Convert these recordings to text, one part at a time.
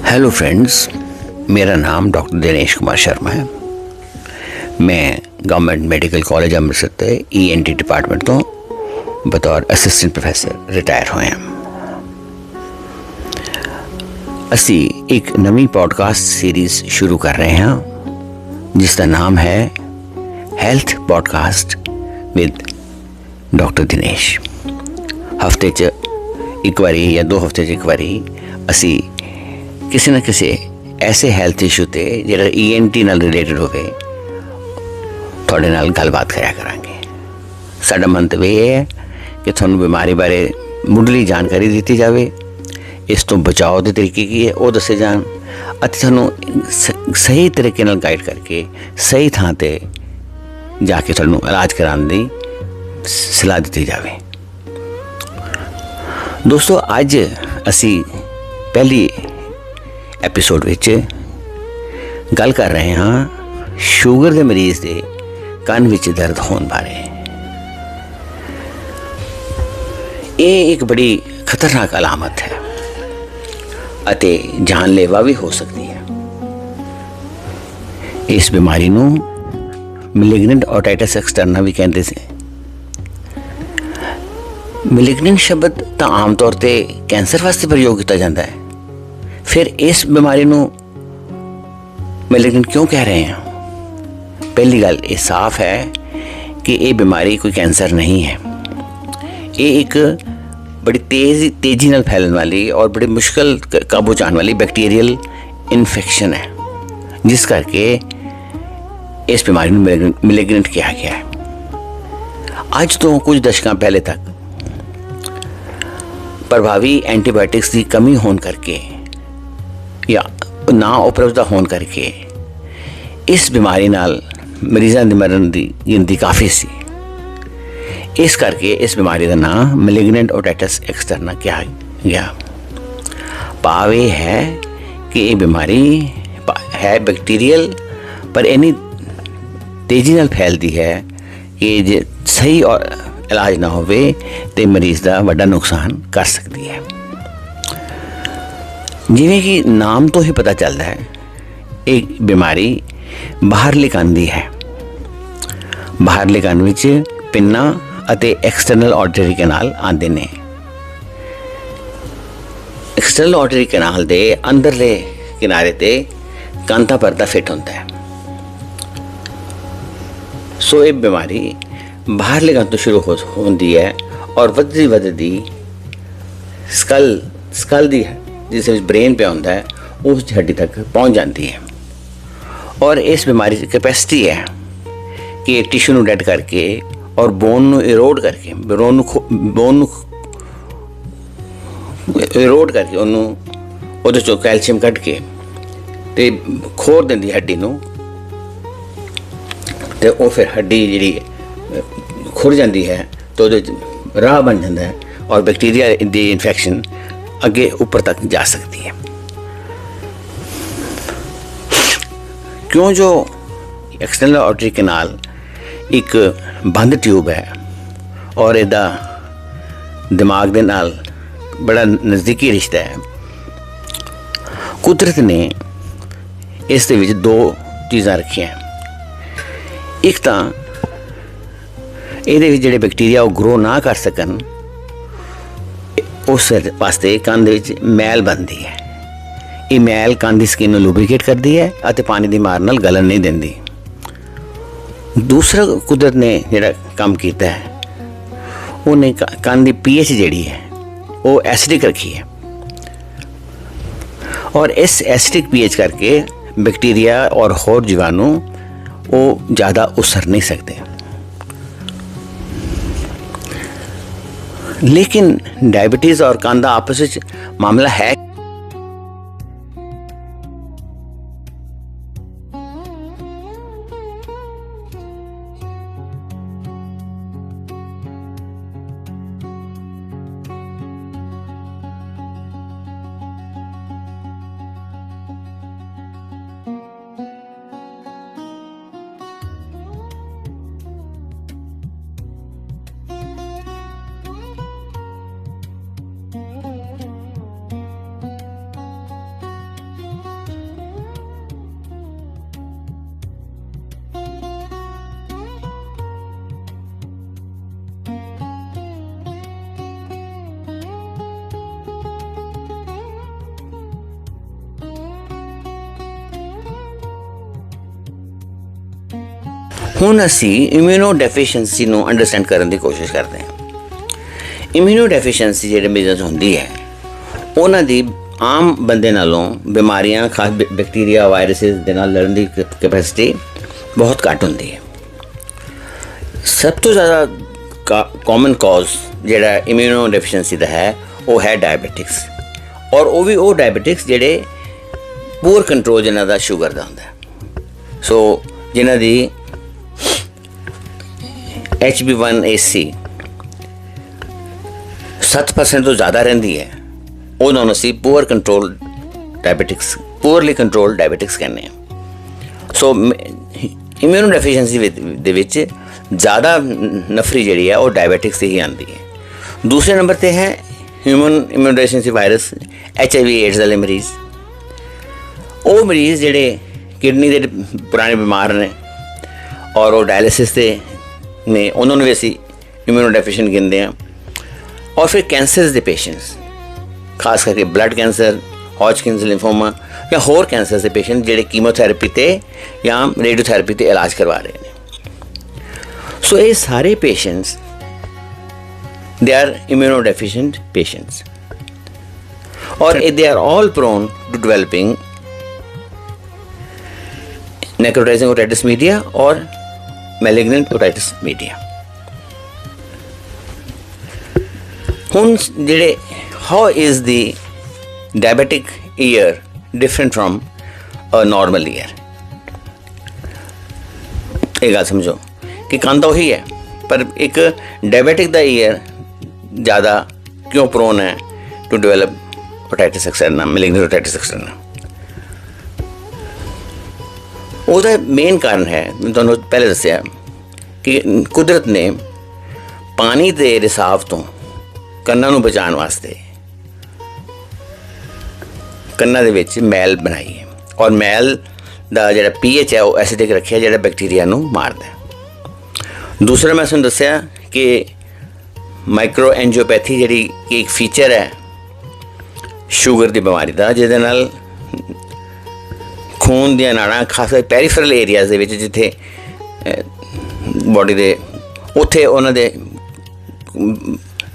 Hello friends, मेरा नाम doctor Dinesh Kumar Sharma है। मैं गवर्नमेंट मेडिकल कॉलेज ਅੰਮ੍ਰਿਤਸਰ ਤੇ ईएनटी डिपार्टमेंट ਤੋਂ ਬਤੌਰ ਅਸਿਸਟੈਂਟ ਪ੍ਰੋਫੈਸਰ ਰਿਟਾਇਰ ਹੋਏ ਹਾਂ। ਅਸੀਂ ਇੱਕ ਨਵੀਂ ਪੋਡਕਾਸਟ ਸੀਰੀਜ਼ ਸ਼ੁਰੂ ਕਰ ਰਹੇ ਹਾਂ ਜਿਸ ਦਾ ਨਾਮ ਹੈ health podcast with doctor Dinesh. ਹਫਤੇ 'ਚ ਇੱਕ ਵਾਰੀ ਜਾਂ 2 ਹਫ਼ਤੇ 'ਚ ਇੱਕ ਵਾਰੀ ਅਸੀਂ ਕਿਸੇ ਨਾ ਕਿਸੇ ਐਸੇ ਹੈਲਥ ਇਸ਼ੂ 'ਤੇ ਜਿਹੜਾ ENT ਨਾਲ ਰਿਲੇਟਡ ਹੋਵੇ ਤੁਹਾਡੇ ਨਾਲ ਗੱਲਬਾਤ ਕਰਿਆ ਕਰਾਂਗੇ। ਸਾਡਾ ਮੰਤਵ ਇਹ ਹੈ ਕਿ ਤੁਹਾਨੂੰ ਬਿਮਾਰੀ ਬਾਰੇ ਮੁੱਢਲੀ ਜਾਣਕਾਰੀ ਦਿੱਤੀ ਜਾਵੇ, ਇਸ ਤੋਂ ਬਚਾਓ ਦੇ ਤਰੀਕੇ ਕੀ ਹੈ ਉਹ ਦੱਸੇ ਜਾਣ ਅਤੇ ਤੁਹਾਨੂੰ ਸਹੀ ਤਰੀਕੇ ਨਾਲ ਗਾਈਡ ਕਰਕੇ ਸਹੀ ਥਾਂ 'ਤੇ ਜਾ ਕੇ ਤੁਹਾਨੂੰ ਇਲਾਜ ਕਰਾਉਣ ਦੀ ਸਲਾਹ ਦਿੱਤੀ ਜਾਵੇ। ਦੋਸਤੋ, ਅੱਜ ਅਸੀਂ ਪਹਿਲੀ ਐਪੀਸੋਡ ਵਿੱਚ ਗੱਲ ਕਰ ਰਹੇ ਹਾਂ ਸ਼ੂਗਰ ਦੇ ਮਰੀਜ਼ ਦੇ ਕੰਨ ਵਿੱਚ ਦਰਦ ਹੋਣ ਬਾਰੇ। ਇਹ ਇੱਕ ਬੜੀ ਖਤਰਨਾਕ ਅਲਾਮਤ ਹੈ ਅਤੇ ਜਾਨਲੇਵਾ ਵੀ ਹੋ ਸਕਦੀ ਹੈ। ਇਸ ਬਿਮਾਰੀ ਨੂੰ ਮੈਲਿਗਨੈਂਟ ਓਟਾਈਟਸ ਐਕਸਟਰਨਾ ਵੀ ਕਹਿੰਦੇ ਸੀ। ਮੈਲਿਗਨੈਂਟ ਸ਼ਬਦ ਤਾਂ ਆਮ ਤੌਰ 'ਤੇ ਕੈਂਸਰ ਵਾਸਤੇ ਪ੍ਰਯੋਗ ਕੀਤਾ ਜਾਂਦਾ ਹੈ। ਫਿਰ ਇਸ ਬਿਮਾਰੀ ਨੂੰ ਮੈਲਿਗਨੈਂਟ ਕਿਉਂ ਕਹਿ ਰਹੇ ਹਾਂ? ਪਹਿਲੀ ਗੱਲ ਇਹ ਸਾਫ਼ ਹੈ ਕਿ ਇਹ ਬਿਮਾਰੀ ਕੋਈ ਕੈਂਸਰ ਨਹੀਂ ਹੈ। ਇਹ ਇੱਕ ਬੜੀ ਤੇਜ਼ੀ ਨਾਲ ਫੈਲਣ ਵਾਲੀ ਔਰ ਬੜੀ ਮੁਸ਼ਕਲ ਕਾਬੂ 'ਚ ਆਉਣ ਵਾਲੀ ਬੈਕਟੀਰੀਅਲ ਇਨਫੈਕਸ਼ਨ ਹੈ, ਜਿਸ ਕਰਕੇ ਇਸ ਬਿਮਾਰੀ ਨੂੰ ਮੈਲਿਗਨੈਂਟ ਕਿਹਾ ਗਿਆ ਹੈ। ਅੱਜ ਤੋਂ ਕੁਝ ਦਸ਼ਕਾਂ ਪਹਿਲੇ ਤੱਕ ਪ੍ਰਭਾਵੀ ਐਂਟੀਬਾਇਓਟਿਕਸ ਦੀ ਕਮੀ ਹੋਣ ਕਰਕੇ ਜਾਂ ਨਾ ਉਪਲਬਧਤਾ ਹੋਣ ਕਰਕੇ ਇਸ ਬਿਮਾਰੀ ਨਾਲ ਮਰੀਜ਼ਾਂ ਦੇ ਮਰਨ ਦੀ ਗਿਣਤੀ ਕਾਫੀ ਸੀ। ਇਸ ਕਰਕੇ ਇਸ ਬਿਮਾਰੀ ਦਾ ਨਾਮ ਮੈਲਿਗਨੈਂਟ ਓਟਾਈਟਸ ਐਕਸਟਰਨਾ ਕਿਹਾ ਗਿਆ। ਭਾਵ ਇਹ ਹੈ ਕਿ ਇਹ ਬਿਮਾਰੀ ਹੈ ਬੈਕਟੀਰੀਅਲ, ਪਰ ਇੰਨੀ ਤੇਜ਼ੀ ਨਾਲ ਫੈਲਦੀ ਹੈ ਕਿ ਜੇ ਸਹੀ ਇਲਾਜ ਨਾ ਹੋਵੇ ਤੇ ਮਰੀਜ਼ ਦਾ ਵੱਡਾ ਨੁਕਸਾਨ ਕਰ ਸਕਦੀ ਹੈ। ਜਿਵੇਂ ਕਿ ਨਾਮ ਤੋਂ ਹੀ ਪਤਾ ਚੱਲਦਾ ਹੈ, ਇਹ ਬਿਮਾਰੀ ਬਾਹਰਲੇ ਕੰਨ ਦੀ ਹੈ। ਬਾਹਰਲੇ ਕੰਨ ਵਿੱਚ ਪਿੰਨਾਂ ਅਤੇ ਐਕਸਟਰਨਲ ਆਰਟਰੀ ਕੈਨਾਲ ਆਉਂਦੇ ਨੇ। ਐਕਸਟਰਨਲ ਆਰਟਰੀ ਕੈਨਾਲ ਦੇ ਅੰਦਰਲੇ ਕਿਨਾਰੇ ਤੇ ਕੰਨ ਦਾ ਪਰਦਾ ਫਿੱਟ ਹੁੰਦਾ ਹੈ। ਸੋ ਇਹ ਬਿਮਾਰੀ ਬਾਹਰਲੇ ਕੰਨ ਤੋਂ ਸ਼ੁਰੂ ਹੁੰਦੀ ਹੈ ਔਰ ਵੱਧਦੀ ਸਕਲ ਦੀ ਜਿਸ ਵਿੱਚ ਬ੍ਰੇਨ ਪਿਆ ਹੁੰਦਾ ਹੈ ਉਸ ਹੱਡੀ ਤੱਕ ਪਹੁੰਚ ਜਾਂਦੀ ਹੈ। ਔਰ ਇਸ ਬਿਮਾਰੀ ਦੀ ਕੈਪੈਸਿਟੀ ਹੈ ਕਿ ਟਿਸ਼ੂ ਨੂੰ ਡੈਡ ਕਰਕੇ ਔਰ ਬੋਨ ਨੂੰ ਇਰੋਡ ਕਰਕੇ ਉਹਨੂੰ ਉਹਦੇ 'ਚੋਂ ਕੈਲਸ਼ੀਅਮ ਕੱਢ ਕੇ ਤੇ ਖੋਰ ਦਿੰਦੀ ਹੱਡੀ ਨੂੰ, ਤੇ ਉਹ ਫਿਰ ਹੱਡੀ ਜਿਹੜੀ ਖੁਰ ਜਾਂਦੀ ਹੈ ਤਾਂ ਉਹਦੇ 'ਚ ਰਾਹ ਬਣ ਜਾਂਦਾ ਹੈ ਔਰ ਬੈਕਟੀਰੀਆ ਦੀ ਇਨਫੈਕਸ਼ਨ ਅੱਗੇ ਉੱਪਰ ਤੱਕ ਜਾ ਸਕਦੀ ਹੈ। ਕਿਉਂ ਜੋ ਐਕਸਟਰਨਲ ਆਰਟਰੀ ਕੈਨਾਲ ਇੱਕ ਬੰਦ ਟਿਊਬ ਹੈ ਔਰ ਇਹਦਾ ਦਿਮਾਗ ਦੇ ਨਾਲ ਬੜਾ ਨਜ਼ਦੀਕੀ ਰਿਸ਼ਤਾ ਹੈ। ਕੁਦਰਤ ਨੇ ਇਸ ਦੇ ਵਿੱਚ 2 ਚੀਜ਼ਾਂ ਰੱਖੀਆਂ। ਇੱਕ ਤਾਂ ਇਹਦੇ ਵਿੱਚ ਜਿਹੜੇ ਬੈਕਟੀਰੀਆ ਉਹ ਗਰੋ ਨਾ ਕਰ ਸਕਣ, ਉਸ ਵਾਸਤੇ ਕੰਨ ਦੇ ਵਿੱਚ ਮੈਲ ਬਣਦੀ ਹੈ। ਇਹ ਮੈਲ ਕੰਨ ਦੀ ਸਕਿਨ ਨੂੰ ਲੂਬਰੀਕੇਟ ਕਰਦੀ ਹੈ ਅਤੇ ਪਾਣੀ ਦੀ ਮਾਰ ਨਾਲ ਗਲਣ ਨਹੀਂ ਦਿੰਦੀ। ਦੂਸਰਾ ਕੁਦਰਤ ਨੇ ਜਿਹੜਾ ਕੰਮ ਕੀਤਾ ਹੈ, ਉਹਨੇ ਕੰਨ ਦੀ pH ਜਿਹੜੀ ਹੈ ਉਹ ਐਸਿਡਿਕ ਰੱਖੀ ਹੈ ਔਰ ਇਸ ਐਸਿਡਿਕ pH ਕਰਕੇ ਬੈਕਟੀਰੀਆ ਔਰ ਹੋਰ ਜੀਵਾਣੂ ਉਹ ਜ਼ਿਆਦਾ ਉਸਰ ਨਹੀਂ ਸਕਦੇ। लेकिन डायबिटीज़ और कंन का आपस में मामला है। ਹੁਣ ਅਸੀਂ ਇਮਿਊਨੋ ਡੈਫੀਸ਼ੀਐਂਸੀ ਨੂੰ ਅੰਡਰਸਟੈਂਡ ਕਰਨ ਦੀ ਕੋਸ਼ਿਸ਼ ਕਰਦੇ ਹਾਂ। ਇਮਿਊਨੋ ਡੈਫੀਸ਼ੀਐਂਸੀ ਜਿਹੜੇ ਮਰੀਜ਼ਾਂ ਹੁੰਦੀ ਹੈ ਉਹਨਾਂ ਦੀ ਆਮ ਬੰਦੇ ਨਾਲੋਂ ਬਿਮਾਰੀਆਂ, ਖਾਸ ਬੈਕਟੀਰੀਆ, ਵਾਇਰਸਿਸ ਦੇ ਨਾਲ ਲੜਨ ਦੀ ਕੈਪੈਸਿਟੀ ਬਹੁਤ ਘੱਟ ਹੁੰਦੀ ਹੈ। ਸਭ ਤੋਂ ਜ਼ਿਆਦਾ ਕਾਮਨ ਕਾਜ਼ ਜਿਹੜਾ ਇਮਿਊਨੋ ਡੈਫੀਸ਼ੀਐਂਸੀ ਦਾ ਹੈ ਉਹ ਹੈ ਡਾਇਬੈਟਿਕਸ, ਔਰ ਉਹ ਵੀ ਉਹ ਡਾਇਬੈਟਿਕਸ ਜਿਹੜੇ ਪੂਰ ਕੰਟਰੋਲ ਜਿਨ੍ਹਾਂ ਦਾ ਸ਼ੂਗਰ ਦਾ ਹੁੰਦਾ। ਸੋ ਜਿਨ੍ਹਾਂ ਦੀ HB1AC 7% ਤੋਂ ਜ਼ਿਆਦਾ ਰਹਿੰਦੀ ਹੈ ਉਹਨਾਂ ਨੂੰ ਅਸੀਂ ਪੂਅਰ ਕੰਟਰੋਲ ਡਾਇਬੈਟਿਕਸ, ਪੂਅਰਲੀ ਕੰਟਰੋਲ ਡਾਇਬੈਟਿਕਸ ਕਹਿੰਦੇ ਹਾਂ। ਸੋ ਇਮਿਊਨੋ ਡੈਫੀਸ਼ੀਐਂਸੀ ਦੇ ਵਿੱਚ ਜ਼ਿਆਦਾ ਨਫਰੀ ਜਿਹੜੀ ਹੈ ਉਹ ਡਾਇਬੈਟਿਕਸ 'ਤੇ ਹੀ ਆਉਂਦੀ ਹੈ। ਦੂਸਰੇ ਨੰਬਰ 'ਤੇ ਹੈ ਹਿਊਮਨ ਇਮਿਊਨੋਡੈਫੀਸ਼ੀਐਂਸੀ ਵਾਇਰਸ, HIV AIDS ਵਾਲੇ ਮਰੀਜ਼। ਉਹ ਮਰੀਜ਼ ਜਿਹੜੇ ਕਿਡਨੀ ਦੇ ਪੁਰਾਣੇ ਬਿਮਾਰ ਨੇ ਔਰ ਉਹ ਡਾਇਲਿਸਿਸ 'ਤੇ ਨੇ, ਉਹਨਾਂ ਨੂੰ ਵੀ ਅਸੀਂ ਇਮਿਊਨੋ ਡੈਫੀਸ਼ੀਐਂਟ ਗਿਣਦੇ ਹਾਂ। ਔਰ ਫਿਰ ਕੈਂਸਰਸ ਦੇ ਪੇਸ਼ੈਂਟਸ, ਖਾਸ ਕਰਕੇ ਬਲੱਡ ਕੈਂਸਰ, ਹੌਜਕਿਨਸ ਲਿੰਫੋਮਾ ਜਾਂ ਹੋਰ ਕੈਂਸਰ ਦੇ ਪੇਸ਼ੈਂਟ ਜਿਹੜੇ ਕੀਮੋਥੈਰੇਪੀ 'ਤੇ ਜਾਂ ਰੇਡੀਓਥੈਰੇਪੀ 'ਤੇ ਇਲਾਜ ਕਰਵਾ ਰਹੇ ਨੇ। ਸੋ ਇਹ ਸਾਰੇ patients they are immunodeficient patients, or they are all prone to developing necrotizing otitis media or malignant otitis media. ਹੁਣ ਜਿਹੜੇ how is the diabetic ear different from a normal ear? ਇਹ ਗੱਲ ਸਮਝੋ ਕਿ ਕੰਨ ਤਾਂ ਉਹੀ ਹੈ, ਪਰ ਇੱਕ ਡਾਇਬੈਟਿਕ ਦਾ ਈਅਰ ज़्यादा क्यों प्रोन है to develop otitis externa, malignant otitis externa? ਉਹਦਾ ਮੇਨ ਕਾਰਨ ਹੈ, ਮੈਂ ਤੁਹਾਨੂੰ ਪਹਿਲੇ ਦੱਸਿਆ ਕਿ ਕੁਦਰਤ ਨੇ ਪਾਣੀ ਦੇ ਰਿਸਾਵ ਤੋਂ ਕੰਨਾਂ ਨੂੰ ਬਚਾਉਣ ਵਾਸਤੇ ਕੰਨਾਂ ਦੇ ਵਿੱਚ ਮੈਲ ਬਣਾਈ ਹੈ, ਔਰ ਮੈਲ ਦਾ ਜਿਹੜਾ pH ਹੈ ਉਹ ਐਸਿਡਿਕ ਰੱਖਿਆ, ਜਿਹੜਾ ਬੈਕਟੀਰੀਆ ਨੂੰ ਮਾਰਦਾ। ਦੂਸਰਾ ਮੈਂ ਤੁਹਾਨੂੰ ਦੱਸਿਆ ਕਿ ਮਾਈਕਰੋ ਐਂਜੀਓਪੈਥੀ ਜਿਹੜੀ ਇੱਕ ਫੀਚਰ ਹੈ ਸ਼ੂਗਰ ਦੀ ਬਿਮਾਰੀ ਦਾ, ਜਿਹਦੇ ਨਾਲ ਖੂਨ ਦੀਆਂ ਨਾੜਾਂ, ਖਾਸ ਕਰਕੇ ਪੈਰੀਫਰਲ ਏਰੀਆਜ਼ ਦੇ ਵਿੱਚ ਜਿੱਥੇ ਬੋਡੀ ਦੇ, ਉੱਥੇ ਉਹਨਾਂ ਦੇ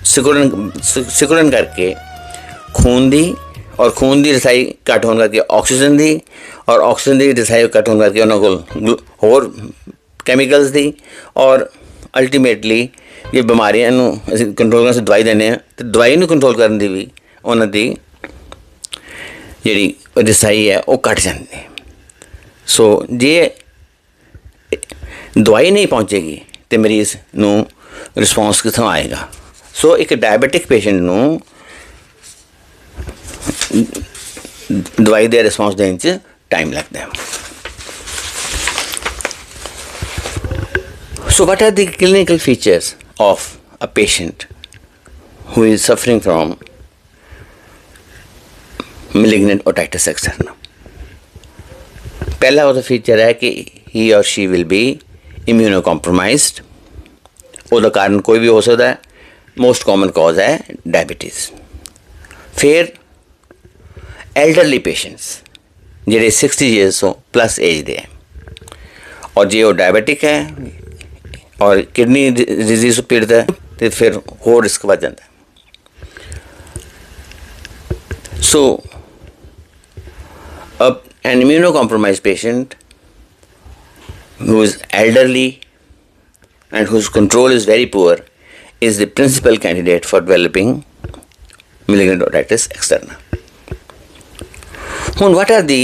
ਸਿਕੁੜਨ ਕਰਕੇ ਖੂਨ ਦੀ, ਔਰ ਖੂਨ ਦੀ ਰਸਾਈ ਘੱਟ ਹੋਣ ਕਰਕੇ ਆਕਸੀਜਨ ਦੀ, ਔਰ ਆਕਸੀਜਨ ਦੀ ਰਸਾਈ ਘੱਟ ਹੋਣ ਕਰਕੇ ਉਹਨਾਂ ਕੋਲ ਹੋਰ ਕੈਮੀਕਲਸ ਦੀ, ਔਰ ਅਲਟੀਮੇਟਲੀ ਇਹ ਬਿਮਾਰੀਆਂ ਨੂੰ ਅਸੀਂ ਕੰਟਰੋਲ ਕਰਨ ਵਾਸਤੇ ਦਵਾਈ ਦਿੰਦੇ ਹਾਂ, ਅਤੇ ਦਵਾਈ ਨੂੰ ਕੰਟਰੋਲ ਕਰਨ ਦੀ ਵੀ ਉਹਨਾਂ ਦੀ ਜਿਹੜੀ ਰਸਾਈ ਹੈ ਉਹ ਘੱਟ ਜਾਂਦੀ ਹੈ। ਸੋ ਜੇ ਦਵਾਈ ਨਹੀਂ ਪਹੁੰਚੇਗੀ ਤਾਂ ਮਰੀਜ਼ ਨੂੰ ਰਿਸਪੌਂਸ ਕਿੱਥੋਂ ਆਏਗਾ? ਸੋ ਇੱਕ ਡਾਇਬੈਟਿਕ ਪੇਸ਼ੈਂਟ ਨੂੰ ਦਵਾਈ ਦੇ ਰਿਸਪੌਂਸ ਦੇਣ 'ਚ ਟਾਈਮ ਲੱਗਦਾ ਹੈ। So what are the clinical features of a patient who is suffering from malignant otitis externa? पहला वो फीचर है कि he or she will be immunocompromised. ਉਹਦਾ ਕਾਰਨ ਕੋਈ ਵੀ ਹੋ ਸਕਦਾ ਹੈ। मोस्ट कॉमन कॉज है डायबिटीज़। फिर एल्डरली पेशेंट्स ਜਿਹੜੇ 60 ईयर्स ਤੋਂ प्लस एज ਦੇ ਹੈ, और जे वो डायबिटिक है और किडनी डिजीज़ ਤੋਂ ਪੀੜਤ ਹੈ तो फिर ਹੋਰ रिस्क ਵੱਧ ਜਾਂਦਾ। So an immunocompromised patient who is elderly and whose control is very poor is the principal candidate for developing malignant otitis externa. Now, what are the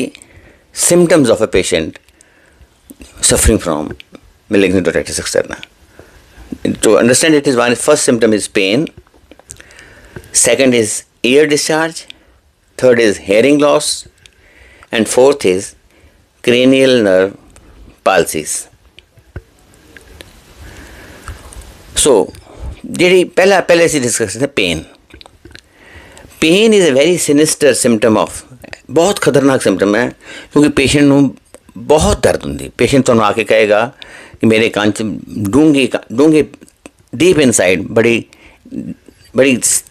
symptoms of a patient suffering from malignant otitis externa? To understand it, first symptom is pain, second is ear discharge, third is hearing loss, and fourth is cranial nerve palsies. So, ਜਿਹੜੀ ਪਹਿਲੇ ਅਸੀਂ discuss ਕੀਤਾ pain is a very sinister symptom of, बहुत खतरनाक symptom है, क्योंकि patient ਨੂੰ बहुत दर्द होंगी। पेशेंट ਤੁਹਾਨੂੰ ਆ ਕੇ ਕਹੇਗਾ कि मेरे कान च डूंगी डीप इनसाइड बड़ी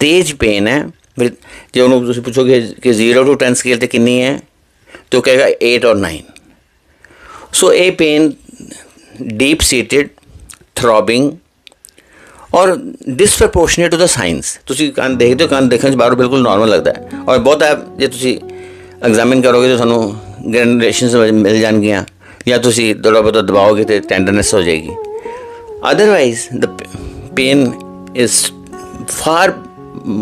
तेज पेन है। जो ਉਹਨੂੰ ਤੁਸੀਂ ਪੁੱਛੋਗੇ कि 0 to 10 स्केल ਤੇ ਕਿੰਨੀ ਹੈ, तो कहेगा 8 और 9। सो ये पेन डीप सीटेड थ्रॉबिंग और डिसप्रपोर्शनेट टू द साइंस। ਤੁਸੀਂ ਕੰਨ ਦੇਖਦੇ ਹੋ, ਕੰਨ ਦੇਖਣ 'ਚ ਬਾਹਰੋਂ ਬਿਲਕੁਲ ਨੋਰਮਲ ਲੱਗਦਾ ਹੈ, ਔਰ ਬਹੁਤ ਹੈ ਜੇ ਤੁਸੀਂ ਐਗਜ਼ਾਮਿਨ ਕਰੋਗੇ ਤਾਂ ਤੁਹਾਨੂੰ ਗ੍ਰੈਨੂਲੇਸ਼ਨਸ ਮਿਲ ਜਾਣਗੀਆਂ, ਜਾਂ ਤੁਸੀਂ ਥੋੜ੍ਹਾ ਬਹੁਤਾ ਦਬਾਓਗੇ ਤਾਂ ਟੈਂਡਰਨੈਸ ਹੋ ਜਾਏਗੀ। Otherwise the pain is far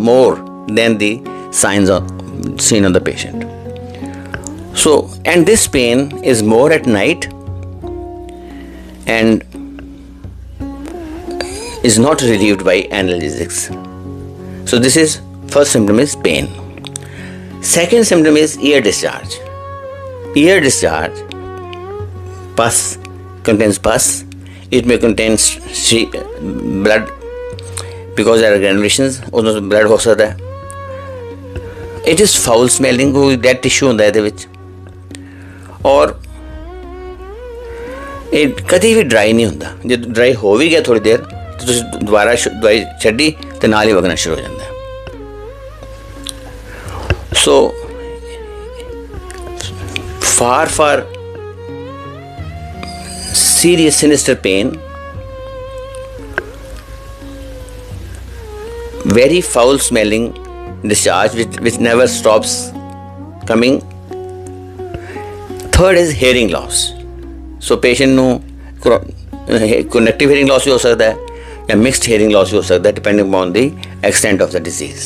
more than the signs seen on the patient. So, and this pain is more at night and is not relieved by analgesics. So this is first symptom is pain. Second symptom is ear discharge. Ear discharge, pus, contains pus. It may contain blood because there are granulations, ਉਹਨੂੰ blood ਹੋ ਸਕਦਾ ਹੈ। It is foul smelling, ਕੋਈ dead tissue ਹੁੰਦਾ ਇਹਦੇ ਵਿੱਚ, ਔਰ ਇਹ ਕਦੀ ਵੀ ਡਰਾਈ ਨਹੀਂ ਹੁੰਦਾ। ਜੇ ਡਰਾਈ ਹੋ ਵੀ ਗਿਆ ਥੋੜ੍ਹੀ ਦੇਰ ਤਾਂ ਤੁਸੀਂ ਦੁਬਾਰਾ ਦਵਾਈ ਛੱਡੀ ਤੇ ਨਾਲ ਹੀ ਵਗਣਾ ਸ਼ੁਰੂ ਹੋ ਜਾਂਦਾ ਹੈ। ਸੋ far serious sinister pain, very foul smelling discharge which never stops coming. Third is hearing loss. So patient ਨੂੰ connective hearing loss ਵੀ ਹੋ ਸਕਦਾ ਹੈ ਜਾਂ mixed hearing loss ਵੀ ਹੋ ਸਕਦਾ ਹੈ, depending upon the extent of the disease.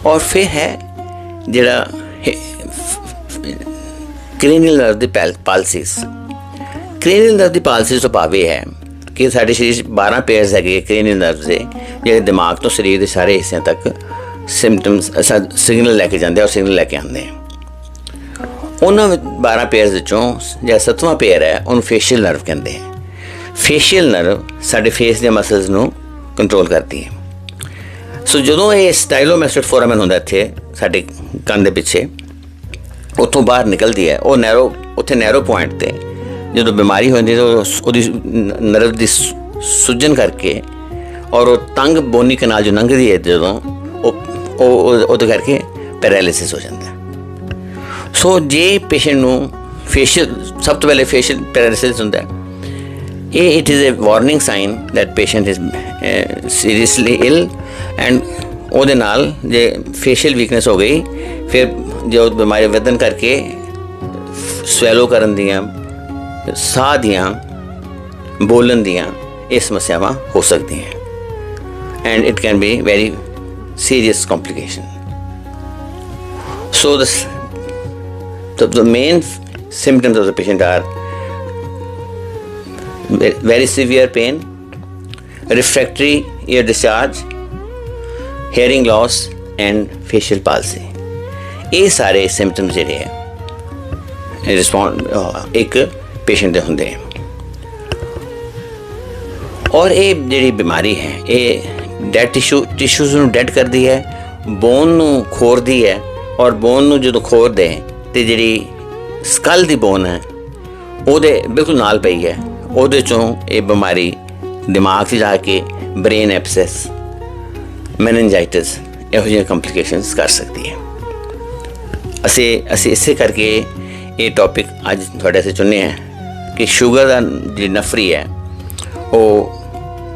और फिर है ਜਿਹੜਾ cranial nerve ਦੀ palsies. cranial nerve ਦੀ palsies ਤੋਂ ਭਾਵ ਇਹ ਹੈ ਕਿ ਸਾਡੇ ਸਰੀਰ 'ਚ 12 ਪੇਅਰਸ ਹੈਗੇ cranial nerves ਦੇ, ਜਿਹੜੇ ਦਿਮਾਗ ਤੋਂ ਸਰੀਰ ਦੇ ਸਾਰੇ ਹਿੱਸਿਆਂ ਤੱਕ ਸਿੰਪਟਮਸ ਸਿਗਨਲ ਲੈ ਕੇ ਜਾਂਦੇ ਔਰ ਸਿਗਨਲ ਲੈ ਕੇ ਆਉਂਦੇ ਆ। ਉਹਨਾਂ ਵਿੱਚ 12 ਪੇਅਰਸ ਵਿੱਚੋਂ ਜਿਹੜਾ 7ਵਾਂ ਪੇਅਰ ਹੈ ਉਹਨੂੰ ਫੇਸ਼ੀਅਲ ਨਰਵ ਕਹਿੰਦੇ ਆ। ਫੇਸ਼ੀਅਲ ਨਰਵ ਸਾਡੇ ਫੇਸ ਦੇ ਮਸਲਸ ਨੂੰ ਕੰਟਰੋਲ ਕਰਦੀ ਹੈ। ਸੋ ਜਦੋਂ ਇਹ ਸਟਾਈਲੋਮੈਸਟਡ ਫੋਰਾਮਨ ਹੁੰਦਾ ਇੱਥੇ ਸਾਡੇ ਕੰਨ ਦੇ ਪਿੱਛੇ, ਉੱਥੋਂ ਬਾਹਰ ਨਿਕਲਦੀ ਹੈ, ਉਹ ਉੱਥੇ ਨੈਰੋ ਪੁਆਇੰਟ 'ਤੇ ਜਦੋਂ ਬਿਮਾਰੀ ਹੋ ਜਾਂਦੀ ਤਾਂ ਉਹਦੀ ਨਰਵ ਦੀ ਸੁੱਜਣ ਕਰਕੇ ਔਰ ਉਹ ਤੰਗ ਬੋਨੀ ਕਨਾਲ ਜੋ ਲੰਘਦੀ ਹੈ ਜਦੋਂ ਉਹਦੇ ਕਰਕੇ ਪੈਰਾਲਿਸਿਸ ਹੋ ਜਾਂਦਾ। ਸੋ ਜੇ ਪੇਸ਼ੈਂਟ ਨੂੰ ਫੇਸ਼ੀਅਲ, ਸਭ ਤੋਂ ਪਹਿਲੇ ਫੇਸ਼ੀਅਲ ਪੈਰਾਲਿਸਿਸ ਹੁੰਦਾ ਹੈ, ਇਹ it is a warning sign that patient is seriously ill, and ਉਹਦੇ ਨਾਲ ਜੇ ਫੇਸ਼ੀਅਲ ਵੀਕਨੈਸ ਹੋ ਗਈ, ਫਿਰ ਜੋ ਬਿਮਾਰੀ ਵਧਣ ਕਰਕੇ ਸਵੈਲੋ ਕਰਨ ਦੀਆਂ, ਸਾਹ ਦੀਆਂ, ਬੋਲਣ ਦੀਆਂ ਇਹ ਸਮੱਸਿਆਵਾਂ ਹੋ ਸਕਦੀਆਂ, and it can be very serious complication. So the main symptoms of the patient are very severe pain, refractory ear discharge, hearing loss and facial palsy. ਇਹ ਸਾਰੇ symptoms ਜਿਹੜੇ ਹੈ ਇੱਕ ਪੇਸ਼ੈਂਟ ਦੇ ਹੁੰਦੇ ਹੈ। ਔਰ ਇਹ ਜਿਹੜੀ ਬਿਮਾਰੀ ਹੈ ਇਹ ਡੈਡ ਟਿਸ਼ੂਜ਼ ਨੂੰ ਡੈਡ ਕਰਦੀ ਹੈ, ਬੋਨ ਨੂੰ ਖੋਰਦੀ ਹੈ, ਔਰ ਬੋਨ ਨੂੰ ਜਦੋਂ ਖੋਰਦੇ ਅਤੇ ਜਿਹੜੀ ਸਕਲ ਦੀ ਬੋਨ ਹੈ ਉਹਦੇ ਬਿਲਕੁਲ ਨਾਲ ਪਈ ਹੈ, ਉਹਦੇ 'ਚੋਂ ਇਹ ਬਿਮਾਰੀ ਦਿਮਾਗ 'ਚ ਜਾ ਕੇ ਬ੍ਰੇਨ ਐਪਸੈਸ, ਮੈਨਿੰਜਾਈਟਿਸ ਇਹੋ ਜਿਹੀਆਂ ਕੰਪਲੀਕੇਸ਼ਨਸ ਕਰ ਸਕਦੀ ਹੈ। ਅਸੀਂ ਇਸੇ ਕਰਕੇ ਇਹ ਟੌਪਿਕ ਅੱਜ ਤੁਹਾਡੇ ਵਾਸਤੇ ਚੁਣਿਆ ਹੈ ਕਿ ਸ਼ੂਗਰ ਦਾ ਜਿਹੜੀ ਨਫਰੀ ਹੈ ਉਹ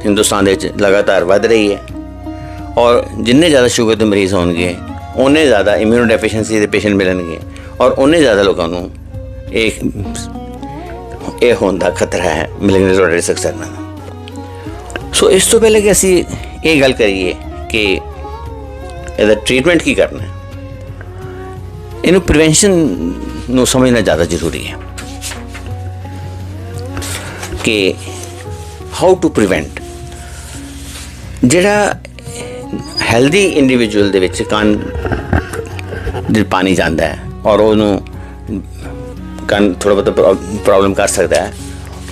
ਹਿੰਦੁਸਤਾਨ ਦੇ ਵਿੱਚ ਲਗਾਤਾਰ ਵੱਧ ਰਹੀ ਹੈ, ਔਰ ਜਿੰਨੇ ਜ਼ਿਆਦਾ ਸ਼ੂਗਰ ਦੇ ਮਰੀਜ਼ ਹੋਣਗੇ ਉਨੇ ਜ਼ਿਆਦਾ ਇਮਿਊਨੋ ਡੈਫੀਸ਼ੀਐਂਸੀ ਦੇ ਪੇਸ਼ੈਂਟ ਮਿਲਣਗੇ, ਔਰ ਉਨੇ ਜ਼ਿਆਦਾ ਲੋਕਾਂ ਨੂੰ ਇਹ ਹੋਣ ਦਾ ਖਤਰਾ ਹੈ ਮੈਲਿਗਨੈਂਟ ਰੋਡਰੀ ਸਕਸਰਨਾ ਦਾ। ਸੋ ਇਸ ਤੋਂ ਪਹਿਲੇ ਕਿ ਅਸੀਂ ਇਹ ਗੱਲ ਕਰੀਏ ਕਿ ਇਹਦਾ ਟ੍ਰੀਟਮੈਂਟ ਕੀ ਕਰਨਾ ਹੈ, ਇਹਨੂੰ ਪ੍ਰੀਵੈਂਸ਼ਨ ਨੂੰ ਸਮਝਣਾ ਜ਼ਿਆਦਾ ਜ਼ਰੂਰੀ ਹੈ ਕਿ ਹਾਊ ਟੂ ਪ੍ਰੀਵੈਂਟ। ਜਿਹੜਾ ਹੈਲਦੀ ਇੰਡੀਵਿਜੂਅਲ ਦੇ ਵਿੱਚ ਕੰਨ ਦੇ ਪਾਣੀ ਜਾਂਦਾ ਹੈ ਔਰ ਉਹਨੂੰ ਕੰਨ ਥੋੜ੍ਹਾ ਬਹੁਤਾ ਪ੍ਰੋਬਲਮ ਕਰ ਸਕਦਾ ਹੈ,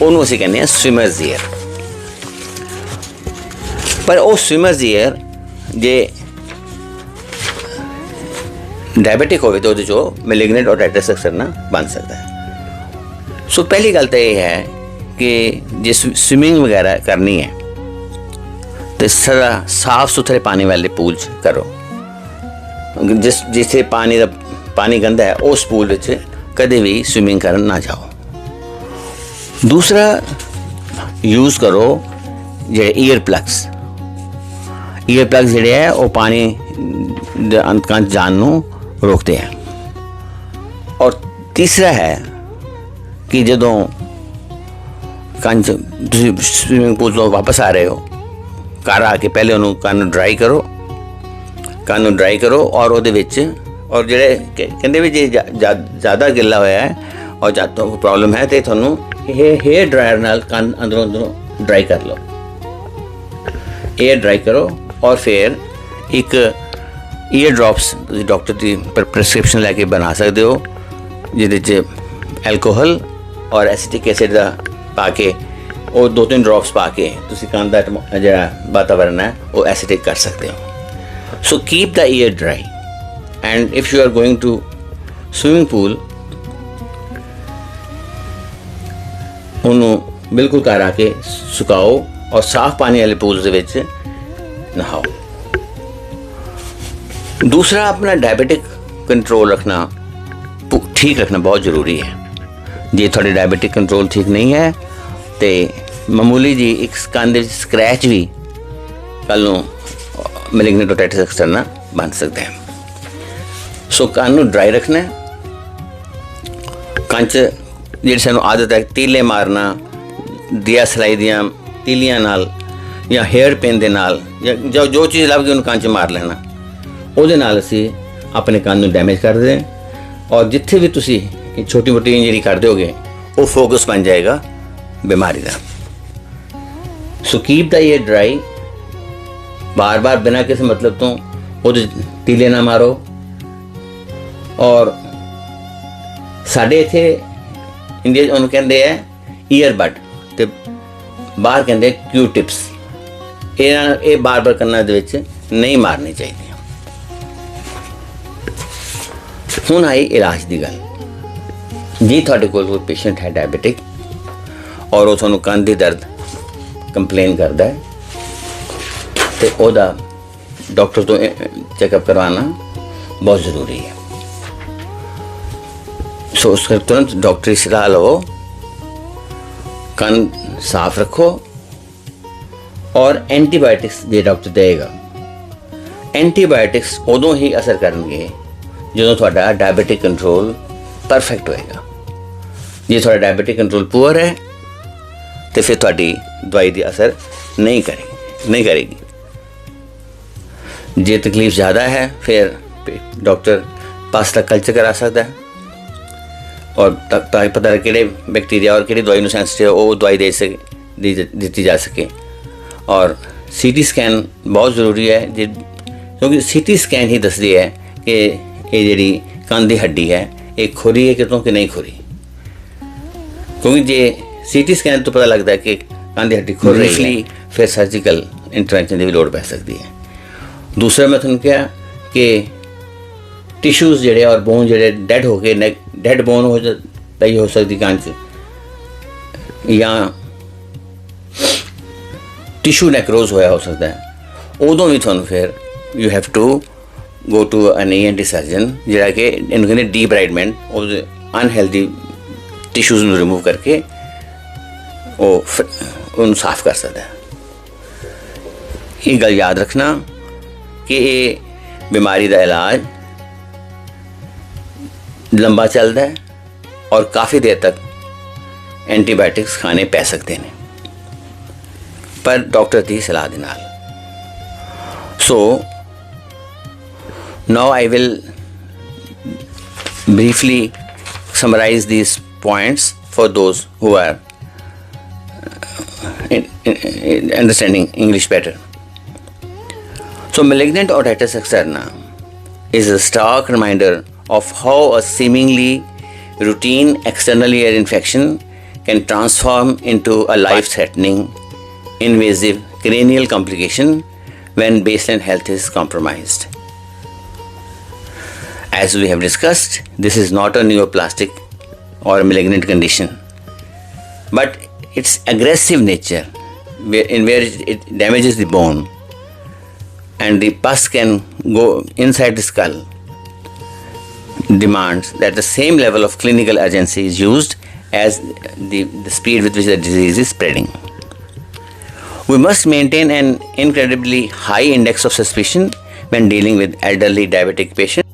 ਉਹਨੂੰ ਅਸੀਂ ਕਹਿੰਦੇ ਹਾਂ ਸਵਿਮਰਜ਼ ਈਅਰ। ਪਰ ਉਹ ਸਵਿਮਰਜ਼ ਈਅਰ ਜੇ ਡਾਇਬੈਟਿਕ ਹੋਵੇ ਤਾਂ ਉਹਦੇ 'ਚੋਂ ਮੈਲਿਗਨੈਂਟ ਓਟਾਈਟਿਸ ਸਕਸਰਨਾ ਬਣ ਸਕਦਾ ਹੈ। ਸੋ ਪਹਿਲੀ ਗੱਲ ਤਾਂ ਇਹ ਹੈ ਕਿ ਜੇ ਸਵਿਮਿੰਗ ਵਗੈਰਾ ਕਰਨੀ ਹੈ तो सदा साफ सुथरे पानी वाले पूल करो। जिथे पानी गंदा है उस पूल कदे भी स्विमिंग करन ना जाओ। दूसरा यूज़ करो ਜਿਹੜੇ ईयर प्लग्स ਜਿਹੜੇ ਹੈ ਉਹ ਪਾਣੀ ਦੇ ਅੰਤਾਂ ਜਾਣ ਨੂੰ ਰੋਕਦੇ ਹੈ। ਔਰ ਤੀਸਰਾ ਹੈ ਕਿ ਜਦੋਂ ਕੰਨ ਤੁਸੀਂ ਸਵਿਮਿੰਗ ਪੂਲ ਤੋਂ ਵਾਪਸ ਆ ਰਹੇ ਹੋ, ਘਰ ਆ ਕੇ ਪਹਿਲੇ ਉਹਨੂੰ ਕੰਨ ਨੂੰ ਡਰਾਈ ਕਰੋ ਔਰ ਉਹਦੇ ਵਿੱਚ ਔਰ ਜਿਹੜੇ ਕਹਿੰਦੇ ਵੀ ਜੇ ਜ਼ਿਆਦਾ ਗਿੱਲਾ ਹੋਇਆ ਹੈ ਔਰ ਜ਼ਿਆਦਾ ਪ੍ਰੋਬਲਮ ਹੈ ਤੇ ਤੁਹਾਨੂੰ ਇਹ ਹੇਅਰ ਡਰਾਇਰ ਨਾਲ ਕੰਨ ਅੰਦਰੋਂ ਡਰਾਈ ਕਰ ਲਓ, ਏਅਰ ਡਰਾਈ ਕਰੋ। ਔਰ ਫਿਰ ਇੱਕ ਈਅਰ ਡ੍ਰੌਪਸ ਤੁਸੀਂ ਡਾਕਟਰ ਦੀ ਪ੍ਰੈਸਕ੍ਰਿਪਸ਼ਨ ਲੈ ਕੇ ਬਣਾ ਸਕਦੇ ਹੋ, ਜਿਹਦੇ 'ਚ ਐਲਕੋਹਲ ਔਰ ਐਸੀਟਿਕ ਐਸਿਡ ਦਾ ਪਾ ਕੇ ਉਹ 2-3 ਡ੍ਰੌਪਸ ਪਾ ਕੇ ਤੁਸੀਂ ਕੰਨ ਦਾ ਜਿਹੜਾ ਵਾਤਾਵਰਨ ਹੈ ਉਹ ਐਸੀਟਿਕ ਕਰ ਸਕਦੇ ਹੋ। So keep the ear dry and if you are going to swimming pool ਉਹਨੂੰ ਬਿਲਕੁਲ ਘਰ ਆ ਕੇ ਸੁਕਾਓ ਔਰ ਸਾਫ਼ ਪਾਣੀ ਵਾਲੇ ਪੂਲ ਦੇ ਵਿੱਚ ਨਹਾਓ। दूसरा अपना डायबिटिक कंट्रोल रखना ठीक रखना बहुत ज़रूरी है। जे थोड़े डायबिटिक कंट्रोल ठीक नहीं है तो मामूली जी एक कंन दे स्क्रैच भी कल मैलिग्नेंट ओटाइटिस एक्सटर्ना बन सकता है। सो कंन नूं ड्राई रखना है। कंन च जिहड़ी सानूं आदत है तीले मारना दिया सलाई दियां तीलियां नाल या हेयर पेन दे नाल या जो चीज़ लभ गई उन्हें कंन च मार लेना, ਉਹਦੇ ਨਾਲ ਅਸੀਂ ਆਪਣੇ ਕੰਨ ਨੂੰ ਡੈਮੇਜ ਕਰਦੇ ਹਾਂ ਔਰ ਜਿੱਥੇ ਵੀ ਤੁਸੀਂ ਛੋਟੀ ਮੋਟੀ ਇੰਜਰੀ ਕਰ ਦਿਓਗੇ ਉਹ ਫੋਕਸ ਬਣ ਜਾਏਗਾ ਬਿਮਾਰੀ ਦਾ। ਸੋ ਕੀਪ ਦਾ ਈਅਰ ਡਰਾਈ, ਬਾਰ-ਬਾਰ ਬਿਨਾਂ ਕਿਸੇ ਮਤਲਬ ਤੋਂ ਉਹਦੇ ਤੀਲੇ ਨਾ ਮਾਰੋ। ਔਰ ਸਾਡੇ ਇੱਥੇ ਇੰਡੀਆ 'ਚ ਉਹਨੂੰ ਕਹਿੰਦੇ ਆ ਈਅਰ ਬਡ ਤੇ ਬਾਹਰ ਕਹਿੰਦੇ ਕਿਊ ਟਿਪਸ। ਇਹ ਬਾਰ-ਬਾਰ ਕੰਨਾਂ ਦੇ ਵਿੱਚ ਨਹੀਂ ਮਾਰਨੀ ਚਾਹੀਦੀ। ਹੁਣ ਆਈ ਇਲਾਜ ਦੀ ਗੱਲ। ਜੀ ਤੁਹਾਡੇ ਕੋਲ ਕੋਈ ਪੇਸ਼ੈਂਟ ਹੈ ਡਾਇਬਟਿਕ ਔਰ ਉਹ ਤੁਹਾਨੂੰ ਕੰਨ ਦੀ ਦਰਦ ਕੰਪਲੇਨ ਕਰਦਾ ਹੈ ਤੇ ਉਹਦਾ ਡਾਕਟਰ ਤੋਂ ਚੈੱਕਅਪ ਕਰਵਾਉਣਾ ਬਹੁਤ ਜ਼ਰੂਰੀ ਹੈ। ਸੋ ਉਸ ਤੋਂ ਤੁਰੰਤ ਡਾਕਟਰੀ ਸਲਾਹ ਲਵੋ, ਕੰਨ ਸਾਫ਼ ਰੱਖੋ ਔਰ ਐਂਟੀਬਾਇਓਟਿਕਸ ਜੇ ਡਾਕਟਰ ਦੇਗਾ। ਐਂਟੀਬਾਇਓਟਿਕਸ ਉਦੋਂ ਹੀ ਅਸਰ ਕਰਨਗੇ ਜਦੋਂ ਤੁਹਾਡਾ ਡਾਇਬਟਿਕ ਕੰਟਰੋਲ ਪਰਫੈਕਟ ਹੋਏਗਾ। ਜੇ ਤੁਹਾਡਾ ਡਾਇਬਟਿਕ ਕੰਟਰੋਲ ਪੂਅਰ ਹੈ ਤੇ ਫਿਰ ਤੁਹਾਡੀ ਦਵਾਈ ਦੀ ਅਸਰ ਨਹੀਂ ਕਰੇਗੀ। ਜੇ ਤਕਲੀਫ ਜ਼ਿਆਦਾ ਹੈ ਫਿਰ ਡਾਕਟਰ ਪਸ ਦਾ ਕਲਚਰ ਕਰਾ ਸਕਦਾ ਹੈ ਔਰ ਤਾਂ ਪਤਾ ਲੱਗੇ ਕਿਹੜੇ ਬੈਕਟੀਰੀਆ ਔਰ ਕਿਹੜੀ ਦਵਾਈ ਨੂੰ ਸੈਂਸਿਟਿਵ ਉਹ ਦਵਾਈ ਦਿੱਤੀ ਜਾ ਸਕੇ। ਔਰ CT ਸਕੈਨ ਬਹੁਤ ਜ਼ਰੂਰੀ ਹੈ ਕਿਉਂਕਿ CT ਸਕੈਨ ਹੀ ਦੱਸਦੀ ਹੈ ਕਿ ਇਹ ਜਿਹੜੀ ਕੰਨ ਦੀ ਹੱਡੀ ਹੈ ਇਹ ਖੁਰੀ ਹੈ ਕਿਤੋਂ ਕਿ ਨਹੀਂ ਖੁਰੀ। ਕਿਉਂਕਿ ਜੇ CT ਸਕੈਨ ਤੋਂ ਪਤਾ ਲੱਗਦਾ ਕਿ ਕੰਨ ਦੀ ਹੱਡੀ ਖੁਰ ਰਹੀ ਹੈ ਫਿਰ ਸਰਜੀਕਲ ਇੰਟਰਵੈਂਸ਼ਨ ਦੀ ਵੀ ਲੋੜ ਪੈ ਸਕਦੀ ਹੈ। ਦੂਸਰਾ ਮੈਂ ਤੁਹਾਨੂੰ ਕਿਹਾ ਕਿ ਟਿਸ਼ੂਜ਼ ਜਿਹੜੇ ਔਰ ਬੋਨ ਜਿਹੜੇ ਡੈਡ ਹੋ ਕੇ ਡੈਡ ਬੋਨ ਹੋ ਸਕਦੀ ਕੰਨ 'ਚ ਜਾਂ ਟਿਸ਼ੂ ਨੈਕਰੋਜ਼ ਹੋਇਆ ਹੋ ਸਕਦਾ ਹੈ। ਉਦੋਂ ਵੀ ਤੁਹਾਨੂੰ ਫਿਰ you have to go to an ENT surgeon ਜਿਹੜਾ ਕਿ ਇਹਨੂੰ ਕਹਿੰਦੇ ਡੀਬਰਾਈਡਮੈਂਟ, ਉਹਦੇ ਅਨਹੈਲਦੀ ਟਿਸ਼ੂਜ਼ ਨੂੰ ਰਿਮੂਵ ਕਰਕੇ ਉਹਨੂੰ ਸਾਫ਼ ਕਰ ਸਕਦਾ ਹੈ। ਇਹ ਗੱਲ ਯਾਦ ਰੱਖਣਾ ਕਿ ਇਹ ਬਿਮਾਰੀ ਦਾ ਇਲਾਜ ਲੰਬਾ ਚੱਲਦਾ ਹੈ ਔਰ ਕਾਫੀ ਦੇਰ ਤੱਕ ਐਂਟੀਬਾਇਓਟਿਕਸ ਖਾਣੇ ਪੈ ਸਕਦੇ ਨੇ ਪਰ ਡਾਕਟਰ ਦੀ ਸਲਾਹ ਦੇ ਨਾਲ। ਸੋ now I will briefly summarize these points for those who are understanding English better. So malignant otitis externa is a stark reminder of how a seemingly routine external ear infection can transform into a life-threatening invasive cranial complication when baseline health is compromised. As we have discussed, this is not a neoplastic or a malignant condition, but its aggressive nature, where it damages the bone and the pus can go inside the skull, demands that the same level of clinical urgency is used as the speed with which the disease is spreading. We must maintain an incredibly high index of suspicion when dealing with elderly diabetic patients.